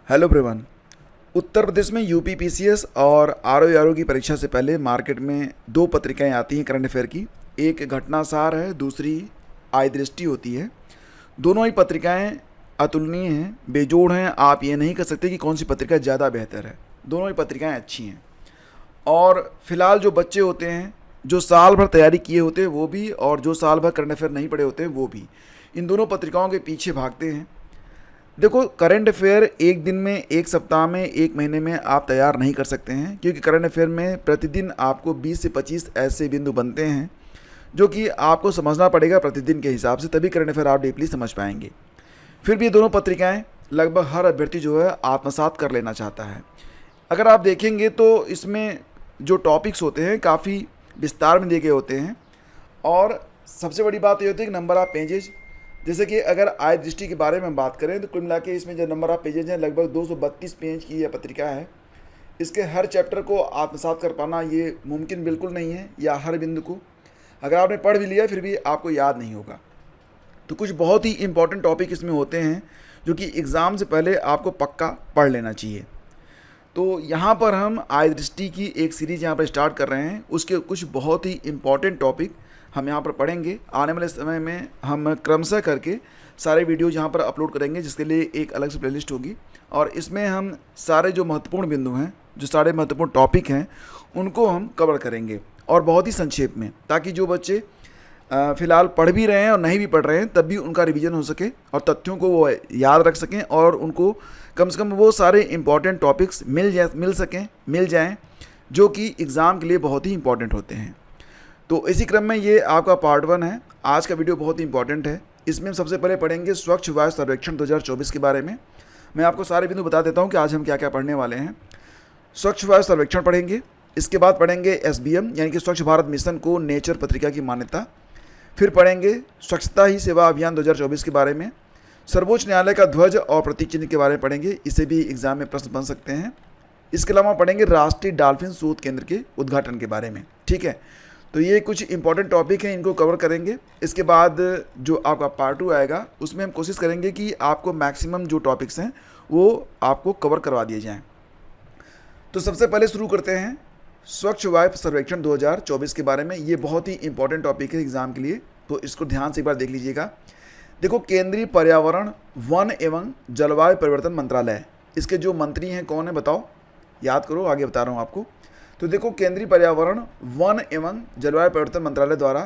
Hello everyone. Uttar Pradesh में UP PCS और RO की परीक्षा से पहले मार्केट में दो पत्रिकाएं आती हैं करंट अफेयर की। एक घटनासार है, दूसरी आय दृष्टि होती है। दोनों ही पत्रिकाएं अतुलनीय हैं, बेजोड़ हैं। आप ये नहीं कह सकते कि कौन सी पत्रिका ज़्यादा बेहतर है। दोनों ही पत्रिकाएं अच्छी हैं। और फिलहाल जो बच्चे होते हैं, जो साल भर तैयारी किए होते हैं वो भी, और जो साल भर करंट अफेयर नहीं पढ़े होते हैं वो भी, इन दोनों पत्रिकाओं के पीछे भागते हैं। देखो, करंट अफेयर एक दिन में, एक सप्ताह में, एक महीने में आप तैयार नहीं कर सकते हैं, क्योंकि करंट अफेयर में प्रतिदिन आपको 20 से 25 ऐसे बिंदु बनते हैं जो कि आपको समझना पड़ेगा प्रतिदिन के हिसाब से, तभी करंट अफेयर आप डीपली समझ पाएंगे। फिर भी ये दोनों पत्रिकाएं लगभग हर अभ्यर्थी जो है आत्मसात कर लेना चाहता है। अगर आप देखेंगे तो इसमें जो टॉपिक्स होते हैं काफ़ी विस्तार में दिए गए होते हैं, और सबसे बड़ी बात ये होती है कि नंबर ऑफ पेजेज। जैसे कि अगर आय दृष्टि के बारे में हम बात करें तो कुल मिला के इसमें जो नंबर ऑफ पेजेज हैं लगभग 232 पेज की यह पत्रिका है। इसके हर चैप्टर को आत्मसात कर पाना ये मुमकिन बिल्कुल नहीं है, या हर बिंदु को अगर आपने पढ़ भी लिया फिर भी आपको याद नहीं होगा। तो कुछ बहुत ही इंपॉर्टेंट टॉपिक इसमें होते हैं जो कि एग्ज़ाम से पहले आपको पक्का पढ़ लेना चाहिए। तो यहाँ पर हम आय दृष्टि की एक सीरीज़ यहाँ पर स्टार्ट कर रहे हैं। उसके कुछ बहुत ही इंपॉर्टेंट टॉपिक हम यहाँ पर पढ़ेंगे। आने वाले समय में हम क्रमशः करके सारे वीडियोज यहाँ पर अपलोड करेंगे, जिसके लिए एक अलग से प्लेलिस्ट होगी, और इसमें हम सारे जो महत्वपूर्ण बिंदु हैं, जो सारे महत्वपूर्ण टॉपिक हैं, उनको हम कवर करेंगे, और बहुत ही संक्षेप में, ताकि जो बच्चे फ़िलहाल पढ़ भी रहे हैं और नहीं भी पढ़ रहे हैं तब भी उनका रिवीजन हो सके और तथ्यों को वो याद रख सकें, और उनको कम से कम वो सारे इंपॉर्टेंट टॉपिक्स मिल जाएं जो कि एग्ज़ाम के लिए बहुत ही इंपॉर्टेंट होते हैं। तो इसी क्रम में ये आपका पार्ट 1 है। आज का वीडियो बहुत ही इंपॉर्टेंट है। इसमें हम सबसे पहले पढ़ेंगे स्वच्छ वायु सर्वेक्षण 2024 के बारे में। मैं आपको सारे बिंदु बता देता हूँ कि आज हम क्या क्या पढ़ने वाले हैं। स्वच्छ वायु सर्वेक्षण पढ़ेंगे, इसके बाद पढ़ेंगे SBM यानी कि स्वच्छ भारत मिशन को नेचर पत्रिका की मान्यता। फिर पढ़ेंगे स्वच्छता ही सेवा अभियान 2024 के बारे में। सर्वोच्च न्यायालय का ध्वज और प्रतीक चिन्ह के बारे में पढ़ेंगे, इसे भी एग्जाम में प्रश्न बन सकते हैं। इसके अलावा पढ़ेंगे राष्ट्रीय डॉल्फिन शोध केंद्र के उद्घाटन के बारे में। ठीक है, तो ये कुछ इंपॉर्टेंट टॉपिक हैं, इनको कवर करेंगे। इसके बाद जो आपका पार्ट 2 आएगा उसमें हम कोशिश करेंगे कि आपको मैक्सिमम जो टॉपिक्स हैं वो आपको कवर करवा दिए जाएँ। तो सबसे पहले शुरू करते हैं स्वच्छ वायु सर्वेक्षण 2024 के बारे में। ये बहुत ही इंपॉर्टेंट टॉपिक है एग्जाम के लिए, तो इसको ध्यान से एक बार देख लीजिएगा। देखो, केंद्रीय पर्यावरण, वन एवं जलवायु परिवर्तन मंत्रालय, इसके जो मंत्री हैं कौन है बताओ, याद करो, आगे बता रहा हूँ आपको। तो देखो, केंद्रीय पर्यावरण, वन एवं जलवायु परिवर्तन मंत्रालय द्वारा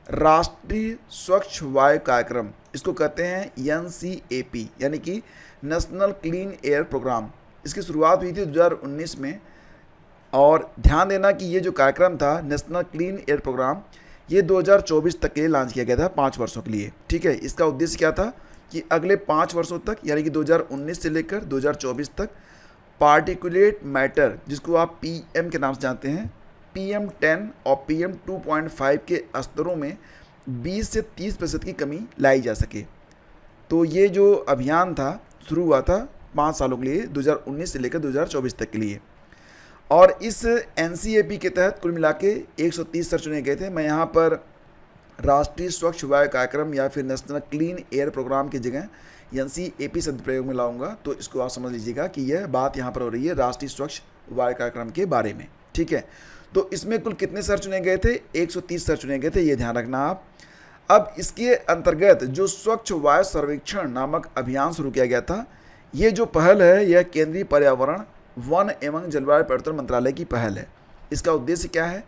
राष्ट्रीय स्वच्छ वायु कार्यक्रम, इसको कहते हैं NCAP यानी कि नेशनल क्लीन एयर प्रोग्राम। इसकी शुरुआत हुई थी 2019 में, और ध्यान देना कि ये जो कार्यक्रम था नेशनल क्लीन एयर प्रोग्राम, ये 2024 तक के लिए लॉन्च किया गया था, 5 वर्षों के लिए। ठीक है, इसका उद्देश्य क्या था कि अगले 5 वर्षों तक यानी कि 2019 से लेकर 2024 तक पार्टिकुलेट मैटर, जिसको आप PM के नाम से जानते हैं, PM10 और PM 2.5 के स्तरों में 20 से 30% की कमी लाई जा सके। तो ये जो अभियान था शुरू हुआ था 5 सालों के लिए, 2019 से लेकर 2024 तक के लिए। और इस NCAP के तहत कुल मिला के 130 स्तर चुने गए थे। मैं यहाँ पर राष्ट्रीय स्वच्छ वायु कार्यक्रम या फिर नेशनल क्लीन एयर प्रोग्राम की जगह NCAP शब्द प्रयोग में लाऊंगा, तो इसको आप समझ लीजिएगा कि यह बात यहाँ पर हो रही है राष्ट्रीय स्वच्छ वायु कार्यक्रम के बारे में। ठीक है, तो इसमें कुल कितने स्तर चुने गए थे? 130 स्तर चुने गए थे, ये ध्यान रखना आप। अब इसके अंतर्गत जो स्वच्छ वायु सर्वेक्षण नामक अभियान शुरू किया गया था, ये जो पहल है यह केंद्रीय पर्यावरण, वन एवं जलवायु परिवर्तन मंत्रालय की पहल है। इसका उद्देश्य क्या है?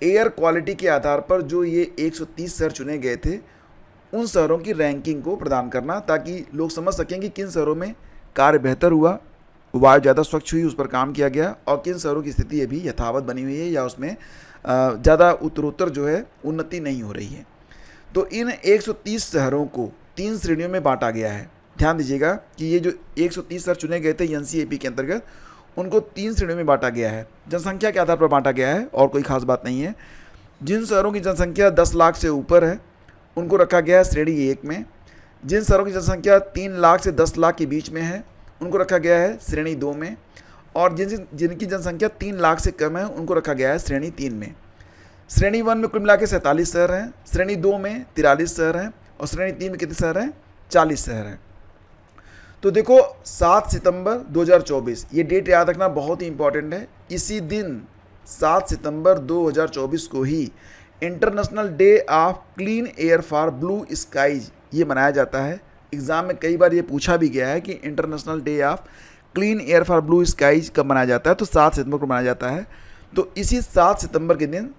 एयर क्वालिटी के आधार पर जो ये 130 शहर चुने गए थे, उन शहरों की रैंकिंग को प्रदान करना, ताकि लोग समझ सकें कि किन शहरों में कार्य बेहतर हुआ, वायु ज़्यादा स्वच्छ हुई, उस पर काम किया गया, और किन शहरों की स्थिति अभी यथावत बनी हुई है या उसमें ज़्यादा उत्तरोत्तर जो है उन्नति नहीं हो रही है। तो इन 130 शहरों को 3 श्रेणियों में बांटा गया है। ध्यान दीजिएगा कि ये जो 130 शहर चुने गए थे NCAP के अंतर्गत, उनको 3 श्रेणियों में बांटा गया है। जनसंख्या के आधार पर बांटा गया है, और कोई खास बात नहीं है। जिन शहरों की जनसंख्या 10 लाख से ऊपर है उनको रखा गया है श्रेणी 1 में। जिन शहरों की जनसंख्या 3 लाख से 10 लाख के बीच में है उनको रखा गया है श्रेणी 2 में, और जिनकी जनसंख्या 3 लाख से कम है उनको रखा गया है श्रेणी 3 में। श्रेणी 1 में कुल मिला के 47 शहर हैं, श्रेणी 2 में 43 शहर हैं, और श्रेणी 3 में कितने शहर हैं? 40 शहर हैं। तो देखो 7 सितंबर 2024 ये डेट याद रखना बहुत ही इंपॉर्टेंट है। इसी दिन 7 सितंबर 2024 को ही international day of clean air for blue skies ये मनाया जाता है। एग्ज़ाम में कई बार ये पूछा भी गया है कि international day of clean air for blue skies कब मनाया जाता है, तो 7 सितंबर को मनाया जाता है। तो इसी 7 सितंबर के दिन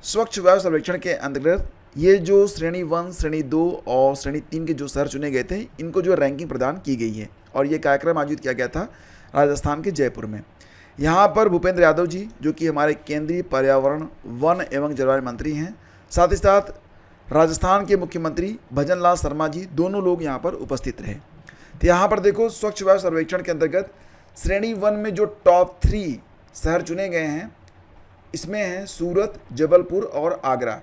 स्वच्छ वायु सर्वेक्षण के अंतर्गत ये जो श्रेणी 1, श्रेणी 2 और श्रेणी 3 के जो शहर चुने गए थे, इनको जो रैंकिंग प्रदान की गई है और ये कार्यक्रम आयोजित किया गया था राजस्थान के जयपुर में। यहाँ पर भूपेंद्र यादव जी जो कि हमारे केंद्रीय पर्यावरण, वन एवं जलवायु मंत्री हैं, साथ ही साथ राजस्थान के मुख्यमंत्री भजन लाल शर्मा जी, दोनों लोग यहाँ पर उपस्थित रहे। तो यहाँ पर देखो स्वच्छ वायु सर्वेक्षण के अंतर्गत श्रेणी 1 में जो टॉप 3 शहर चुने गए हैं, इसमें हैं सूरत, जबलपुर और आगरा।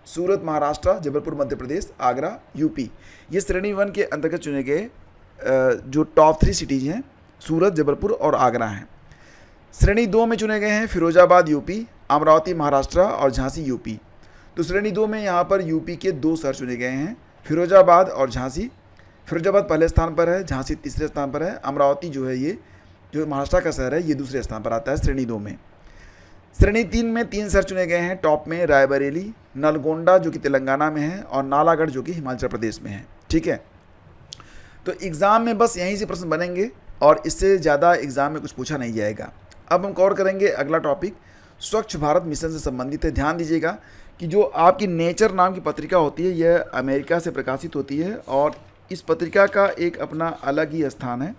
सूरत महाराष्ट्र, जबलपुर मध्य प्रदेश, आगरा यूपी। ये श्रेणी 1 के अंतर्गत चुने गए जो टॉप 3 सिटीज़ हैं, सूरत, जबलपुर और आगरा हैं। श्रेणी 2 में चुने गए हैं फिरोजाबाद यूपी, अमरावती महाराष्ट्र और झांसी यूपी। तो श्रेणी 2 में यहाँ पर यूपी के 2 शहर चुने गए हैं, फिरोजाबाद और झांसी। फिरोजाबाद पहले स्थान पर है, झांसी तीसरे स्थान पर है, अमरावती जो है ये जो महाराष्ट्र का शहर है ये दूसरे स्थान पर आता है श्रेणी 2 में। श्रेणी 3 में 3 शहर चुने गए हैं, टॉप में रायबरेली, नलगोंडा जो कि तेलंगाना में है और नालागढ़ जो कि हिमाचल प्रदेश में है। ठीक है, तो एग्ज़ाम में बस यहीं से प्रश्न बनेंगे और इससे ज़्यादा एग्ज़ाम में कुछ पूछा नहीं जाएगा। अब हम कवर करेंगे अगला टॉपिक स्वच्छ भारत मिशन से संबंधित है। ध्यान दीजिएगा कि जो आपकी नेचर नाम की पत्रिका होती है यह अमेरिका से प्रकाशित होती है और इस पत्रिका का एक अपना अलग ही स्थान है।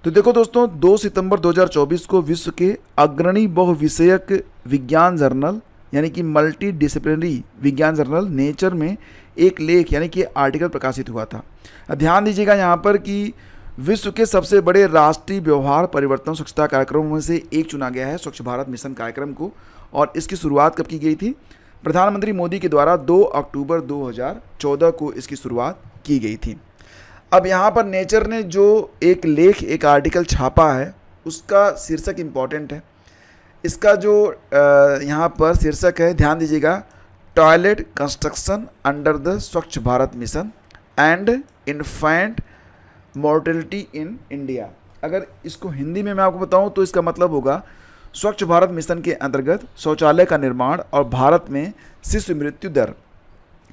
तो देखो दोस्तों, 2 सितंबर 2024 को विश्व के अग्रणी बहुविषयक विज्ञान जर्नल यानी कि मल्टी डिसिप्लिनरी विज्ञान जर्नल नेचर में एक लेख यानी कि आर्टिकल प्रकाशित हुआ था। ध्यान दीजिएगा यहाँ पर कि विश्व के सबसे बड़े राष्ट्रीय व्यवहार परिवर्तन स्वच्छता कार्यक्रमों में से एक चुना गया है स्वच्छ भारत मिशन कार्यक्रम को। और इसकी शुरुआत कब की गई थी? प्रधानमंत्री मोदी के द्वारा 2 अक्टूबर 2014 को इसकी शुरुआत की गई थी। अब यहाँ पर नेचर ने जो एक लेख, एक आर्टिकल छापा है उसका शीर्षक इम्पॉर्टेंट है। इसका जो यहाँ पर शीर्षक है, ध्यान दीजिएगा, टॉयलेट कंस्ट्रक्शन अंडर द स्वच्छ Bharat mission and infant mortality in India. अगर इसको हिंदी में मैं आपको बताऊं तो इसका मतलब होगा स्वच्छ भारत मिशन के अंतर्गत शौचालय का निर्माण और भारत में शिशु मृत्यु दर।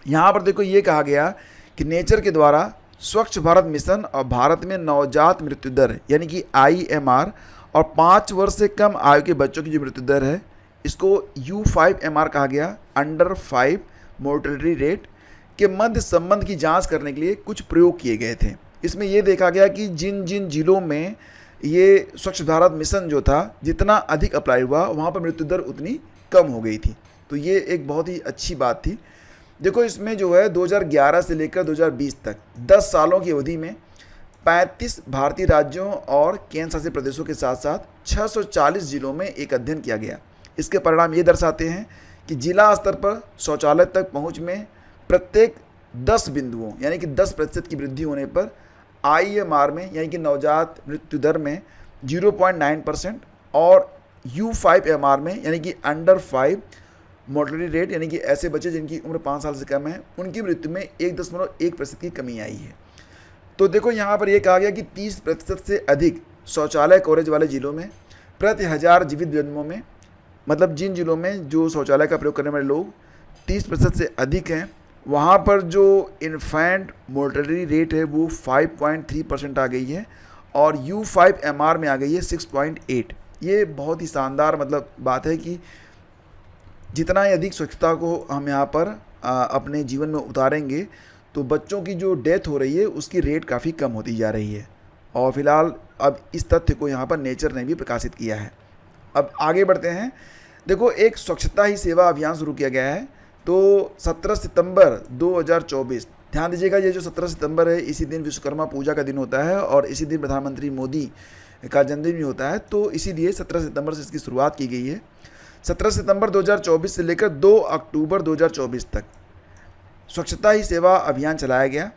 यहाँ पर देखो ये कहा गया कि नेचर के द्वारा स्वच्छ भारत मिशन और भारत में नवजात मृत्यु दर यानी कि IMR और 5 वर्ष से कम आयु के बच्चों की जो मृत्यु दर है इसको U5MR कहा गया, अंडर 5 मोर्टेलिटी रेट के मध्य संबंध की जांच करने के लिए कुछ प्रयोग किए गए थे। इसमें यह देखा गया कि जिन जिन जिलों में ये स्वच्छ भारत मिशन जो था जितना अधिक अप्लाई हुआ वहाँ पर मृत्यु दर उतनी कम हो गई थी। तो ये एक बहुत ही अच्छी बात थी। देखो इसमें जो है 2011 से लेकर 2020 तक 10 सालों की अवधि में 35 भारतीय राज्यों और केंद्र शासित प्रदेशों के साथ साथ 640 जिलों में एक अध्ययन किया गया। इसके परिणाम ये दर्शाते हैं कि जिला स्तर पर शौचालय तक पहुंच में प्रत्येक 10 बिंदुओं यानी कि 10% की वृद्धि होने पर IMR में यानी कि नवजात मृत्यु दर में 0.9% और U5MR में यानी कि अंडर 5 मोर्टेलिटी रेट यानी कि ऐसे बच्चे जिनकी उम्र 5 साल से कम है उनकी मृत्यु में 1.1% की कमी आई है। तो देखो यहाँ पर यह कहा गया कि 30% से अधिक शौचालय कवरेज वाले जिलों में प्रति 1000 जीवित जन्मों में, मतलब जिन जिलों में जो शौचालय का प्रयोग करने वाले लोग 30% से अधिक हैं वहाँ पर जो इन्फेंट मोर्टेलिटी रेट है वो 5.3% आ गई है और U5MR में आ गई है 6.8। ये बहुत ही शानदार मतलब बात है कि जितना ही अधिक स्वच्छता को हम यहाँ पर अपने जीवन में उतारेंगे तो बच्चों की जो डेथ हो रही है उसकी रेट काफ़ी कम होती जा रही है। और फिलहाल अब इस तथ्य को यहाँ पर नेचर ने भी प्रकाशित किया है। अब आगे बढ़ते हैं। देखो एक स्वच्छता ही सेवा अभियान शुरू किया गया है। तो 17 सितंबर 2024, ध्यान दीजिएगा ये जो 17 सितंबर है इसी दिन विश्वकर्मा पूजा का दिन होता है और इसी दिन प्रधानमंत्री मोदी का जन्मदिन भी होता है। तो इसीलिए 17 सितंबर से इसकी शुरुआत की गई है। 17 सितंबर 2024 से लेकर 2 अक्टूबर 2024 तक स्वच्छता ही सेवा अभियान चलाया गया।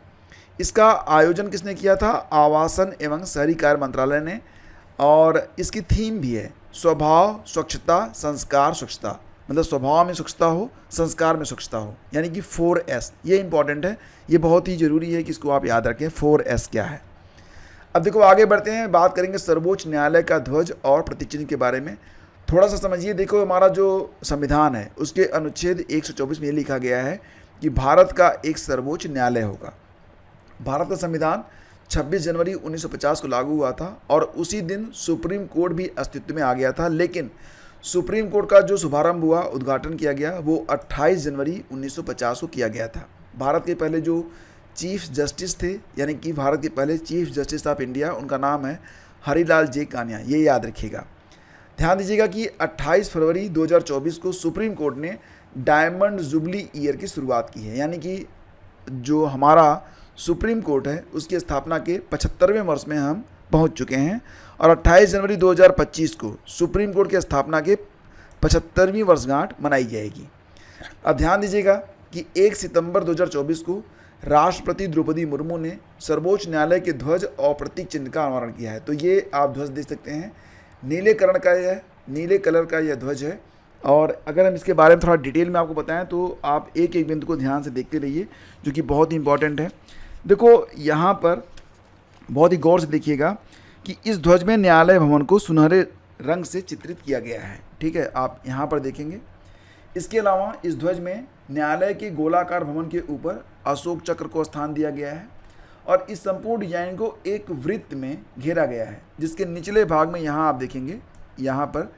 इसका आयोजन किसने किया था? आवासन एवं शहरी कार्य मंत्रालय ने। और इसकी थीम भी है स्वभाव स्वच्छता संस्कार स्वच्छता, मतलब स्वभाव में स्वच्छता हो, संस्कार में स्वच्छता हो, यानी कि 4S। ये इंपॉर्टेंट है, ये बहुत ही ज़रूरी है कि इसको आप याद रखें 4S क्या है। अब देखो आगे बढ़ते हैं, बात करेंगे सर्वोच्च न्यायालय का ध्वज और प्रतीक चिन्ह के बारे में। थोड़ा सा समझिए, देखो हमारा जो संविधान है उसके अनुच्छेद 124 में ये लिखा गया है कि भारत का एक सर्वोच्च न्यायालय होगा। भारत का संविधान 26 जनवरी 1950 को लागू हुआ था और उसी दिन सुप्रीम कोर्ट भी अस्तित्व में आ गया था, लेकिन सुप्रीम कोर्ट का जो शुभारंभ हुआ, उद्घाटन किया गया, वो 28 जनवरी 1950 को किया गया था। भारत के पहले जो चीफ जस्टिस थे, यानी कि भारत के पहले चीफ जस्टिस ऑफ इंडिया, उनका नाम है हरिलाल जे कान्या, ये याद रखिएगा। ध्यान दीजिएगा कि 28 फरवरी 2024 को सुप्रीम कोर्ट ने डायमंड जुबली ईयर की शुरुआत की है, यानी कि जो हमारा सुप्रीम कोर्ट है उसकी स्थापना के 75वें वर्ष में हम पहुंच चुके हैं और 28 जनवरी 2025 को सुप्रीम कोर्ट की स्थापना के 75वीं वर्षगांठ मनाई जाएगी। अब ध्यान दीजिएगा कि 1 सितंबर 2024 को राष्ट्रपति द्रौपदी मुर्मू ने सर्वोच्च न्यायालय के ध्वज और प्रतीक चिन्ह का अनावरण किया है। तो ये आप ध्वज देख सकते हैं, नीले कलर का यह ध्वज है। और अगर हम इसके बारे में थोड़ा डिटेल में आपको बताएं तो आप एक एक बिंदु को ध्यान से देखते रहिए, जो कि बहुत ही इंपॉर्टेंट है। देखो यहाँ पर बहुत ही गौर से देखिएगा कि इस ध्वज में न्यायालय भवन को सुनहरे रंग से चित्रित किया गया है, ठीक है, आप यहाँ पर देखेंगे। इसके अलावा इस ध्वज में न्यायालय के गोलाकार भवन के ऊपर अशोक चक्र को स्थान दिया गया है और इस संपूर्ण डिजाइन को एक वृत्त में घेरा गया है, जिसके निचले भाग में यहाँ आप देखेंगे, यहाँ पर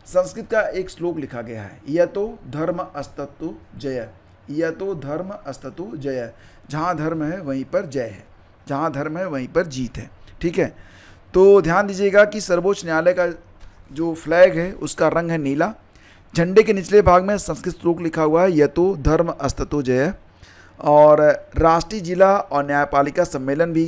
संस्कृत का एक श्लोक लिखा गया है, यह तो धर्म अस्ततो जय, यह तो धर्म अस्ततो जय, जहाँ धर्म है वहीं पर जय है, जहाँ धर्म है वहीं पर जीत है, ठीक है। तो ध्यान दीजिएगा कि सर्वोच्च न्यायालय का जो फ्लैग है उसका रंग है नीला। झंडे के निचले भाग में संस्कृत श्लोक लिखा हुआ है, यह तो धर्म अस्ततो जय। और राष्ट्रीय जिला और न्यायपालिका सम्मेलन भी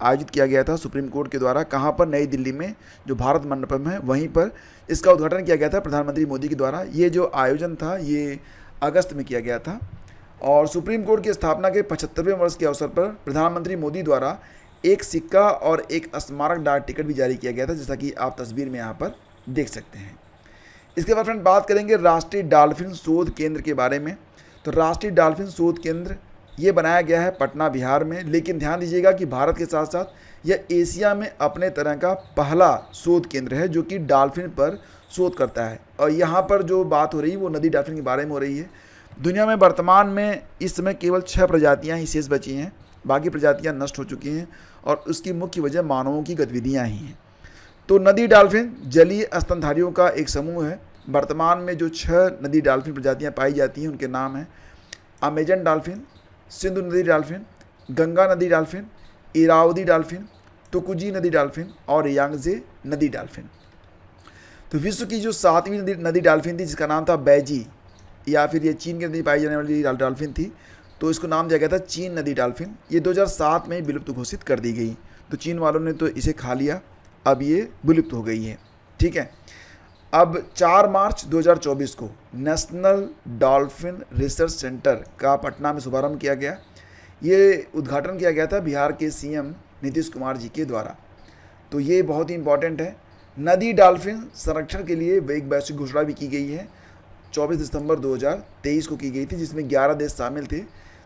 आयोजित किया गया था सुप्रीम कोर्ट के द्वारा। कहाँ पर? नई दिल्ली में जो भारत मंडपम है वहीं पर इसका उद्घाटन किया गया था प्रधानमंत्री मोदी के द्वारा। ये जो आयोजन था ये अगस्त में किया गया था और सुप्रीम कोर्ट की स्थापना के 75वें वर्ष के अवसर पर प्रधानमंत्री मोदी द्वारा एक सिक्का और एक स्मारक डाक टिकट भी जारी किया गया था, जैसा कि आप तस्वीर में यहाँ पर देख सकते हैं। इसके बाद फ्रेंड बात करेंगे राष्ट्रीय डॉल्फिन शोध केंद्र के बारे में। तो राष्ट्रीय डॉल्फिन शोध केंद्र ये बनाया गया है पटना बिहार में, लेकिन ध्यान दीजिएगा कि भारत के साथ साथ यह एशिया में अपने तरह का पहला शोध केंद्र है जो कि डॉल्फिन पर शोध करता है। और यहाँ पर जो बात हो रही है वो नदी डॉल्फिन के बारे में हो रही है। दुनिया में वर्तमान में इस समय केवल 6 प्रजातियाँ ही शेष बची हैं, बाकी प्रजातियाँ नष्ट हो चुकी हैं और उसकी मुख्य वजह मानवों की गतिविधियाँ ही हैं। तो नदी डॉल्फिन जलीय स्तनधारियों का एक समूह है। वर्तमान में जो 6 नदी डॉल्फिन प्रजातियाँ पाई जाती हैं उनके नाम हैं अमेजन डॉल्फिन, सिंधु नदी डॉल्फिन, गंगा नदी डॉल्फिन, इरावदी डॉल्फिन, तुकुजी नदी डॉल्फिन और यांगजे नदी डॉल्फिन। तो विश्व की जो 7वीं नदी डॉल्फिन थी जिसका नाम था बैजी, या फिर ये चीन की नदी पाई जाने वाली डॉल्फिन थी, तो इसको नाम दिया गया था चीन नदी डॉल्फिन। ये 2007 में विलुप्त घोषित कर दी गई। तो चीन वालों ने तो इसे खा लिया, अब ये विलुप्त हो गई है, ठीक है। अब 4 मार्च 2024 को नेशनल डॉल्फिन रिसर्च सेंटर का पटना में शुभारंभ किया गया। ये उद्घाटन किया गया था बिहार के सीएम नीतीश कुमार जी के द्वारा। तो ये बहुत ही इंपॉर्टेंट है। नदी डॉल्फिन संरक्षण के लिए एक वैश्विक घोषणा भी की गई है, 24 दिसंबर 2023 को की गई थी, जिसमें 11 देश शामिल थे।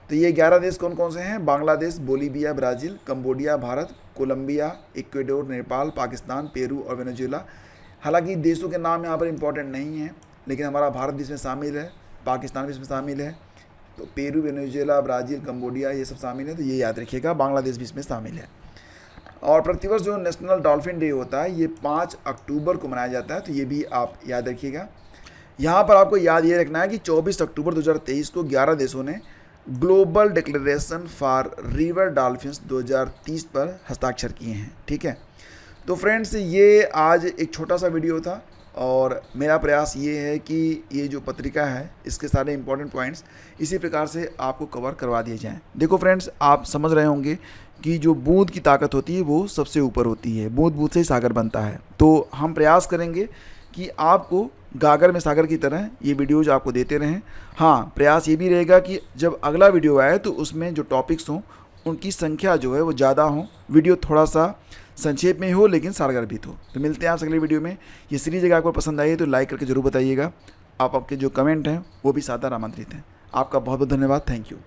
तो ये 11 देश कौन कौन से हैं? Bangladesh, Bolivia, Brazil, Cambodia, Bharat, Colombia, Ecuador, Nepal, Pakistan, Peru और वेनेजुएला। हालांकि देशों के नाम यहाँ पर इम्पोर्टेंट नहीं है, लेकिन हमारा भारत भी इसमें शामिल है, पाकिस्तान भी इसमें शामिल है। तो पेरू, वेनेजुएला, ब्राज़ील, कंबोडिया ये सब शामिल है, तो ये याद रखिएगा। बांग्लादेश भी इसमें शामिल है। और प्रतिवर्ष जो नेशनल डॉल्फिन डे होता है ये 5 अक्टूबर को मनाया जाता है, तो ये भी आप याद रखिएगा। यहाँ पर आपको याद ये रखना है कि 24 अक्टूबर 2023 को 11 देशों ने global declaration for river dolphins 2030 पर हस्ताक्षर किए हैं, ठीक है। तो फ्रेंड्स ये आज एक छोटा सा वीडियो था और मेरा प्रयास ये है कि ये जो पत्रिका है इसके सारे इंपॉर्टेंट पॉइंट्स इसी प्रकार से आपको कवर करवा दिए जाएं। देखो फ्रेंड्स, आप समझ रहे होंगे कि जो बूंद की ताकत होती है वो सबसे ऊपर होती है, बूंद बूंद से ही सागर बनता है। तो हम प्रयास करेंगे कि आपको गागर में सागर की तरह ये वीडियोज़ आपको देते रहें। हाँ, प्रयास ये भी रहेगा कि जब अगला वीडियो आए तो उसमें जो टॉपिक्स हों उनकी संख्या जो है वो ज़्यादा हो, वीडियो थोड़ा सा संक्षेप में हो लेकिन सारगर्भित हो। तो मिलते हैं आप अगले वीडियो में। ये सीरीज अगर आपको पसंद आई है तो लाइक करके ज़रूर बताइएगा। आपके जो कमेंट हैं वो भी सादर आमंत्रित हैं। आपका बहुत बहुत धन्यवाद। Thank you.